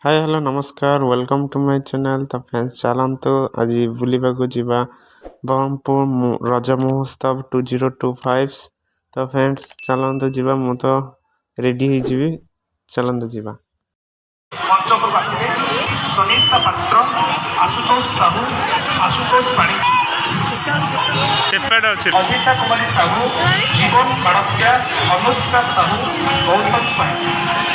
ହାଏ hello ନମସ୍କାର welcome to my channel. ତ friends ଚାଲନ୍ତୁ ଆଜି ବୁଲିବାକୁ ଯିବା ବ୍ରହ୍ମପୁର ରଜ ମହୋତ୍ସବ 2025। ତ ଫ୍ରେଣ୍ଡସ୍ ଚାଲନ୍ତୁ ଯିବା, ମୁଁ ତ ରେଡ଼ି ହେଇଯିବି, ଚାଲନ୍ତୁ ଯିବା। ମଞ୍ଚକୁ ଆସିବେ ତନିଷା ପାତ୍ର, ଆଶୁତୋଷ ସାହୁ, ଆଶୁତୋଷ ପାଣି, ଅଜିତା କୁମାରୀ ସାହୁ, ଜୀବନ ମାଣକିଆ, ଅନୁଷ୍କା ସାହୁ, ଗୌତମ ସ୍ୱାଇଁ।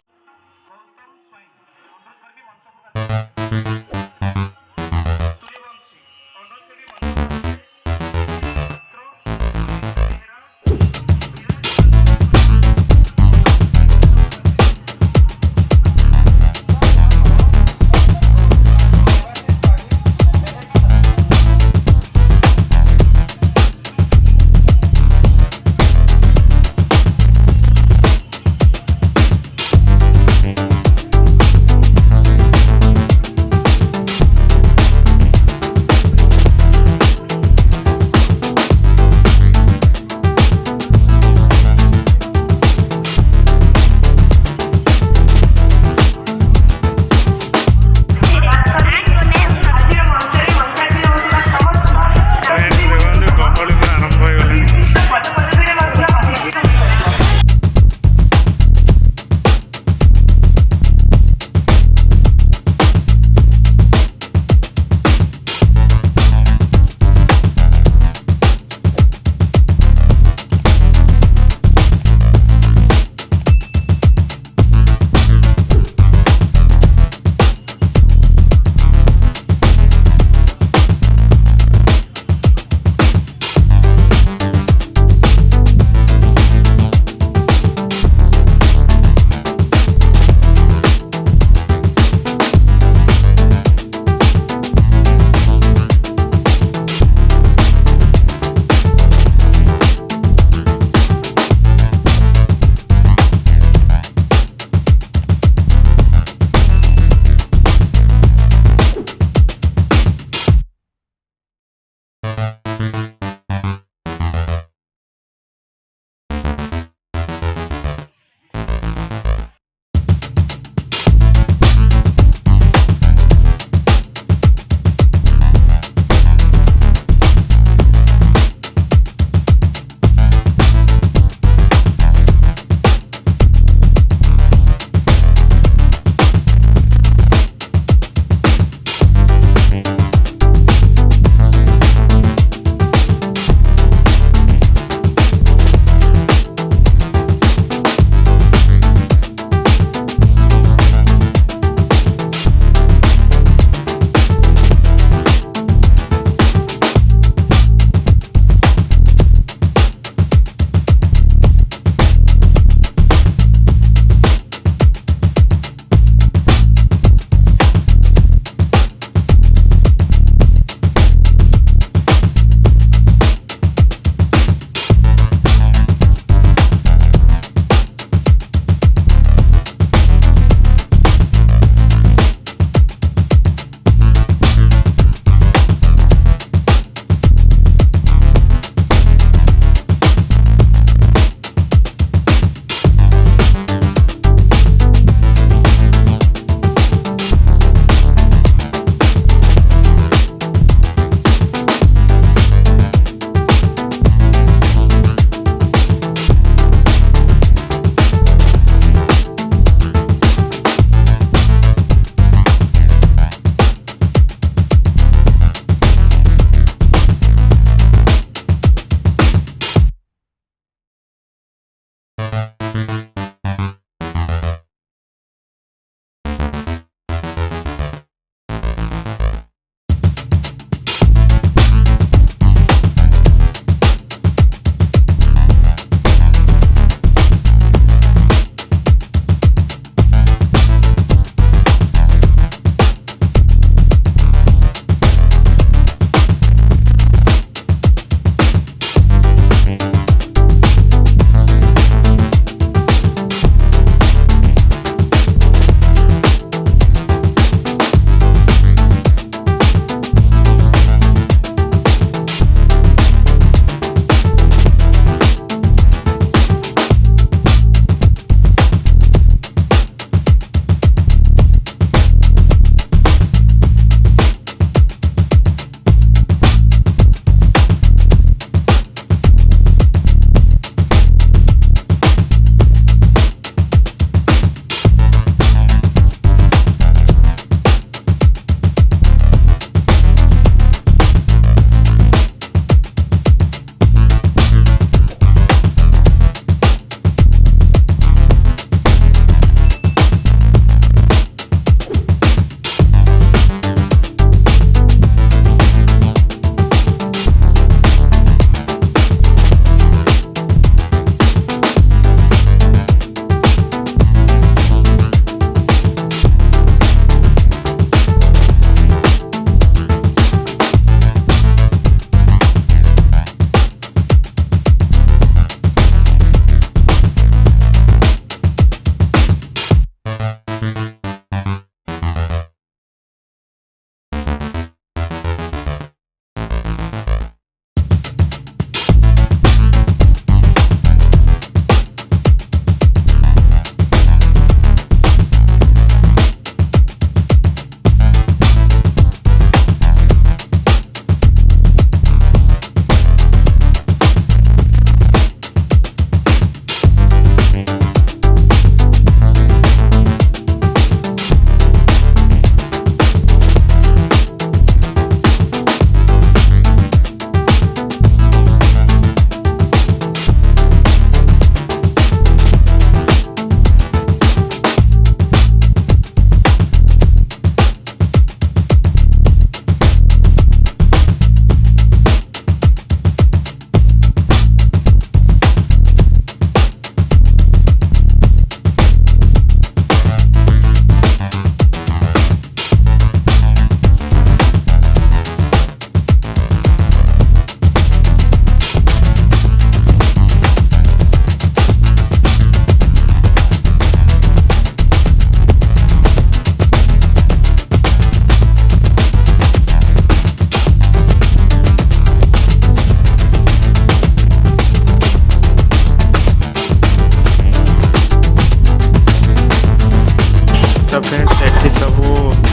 फ्रेंड्स एठी सब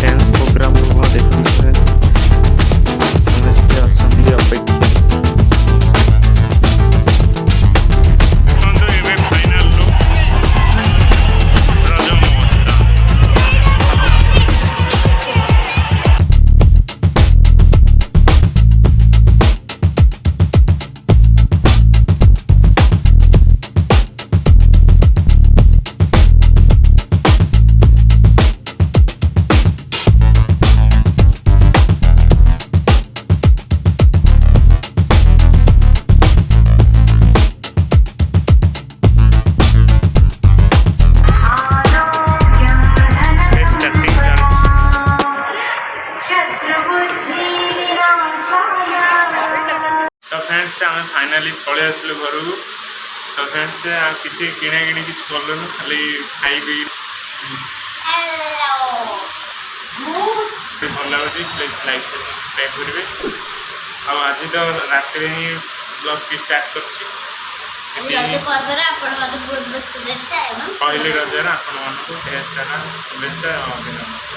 डांस प्रोग्राम हो देखो फ्रेंड्स समस्त असंधि अपेक्षा तो फ्रेंड्स आम फाइनाली पलि आसलु घर को तो फ्रेंड्स किसी किणा कि कलुन खाली खाई भल लगे प्लीज लाइक सब्सक्राइब करेंगे आज तो रात ही ब्लॉग की स्टार्ट कर पहली रजर आपण शुभेच्छा अभिनंदन।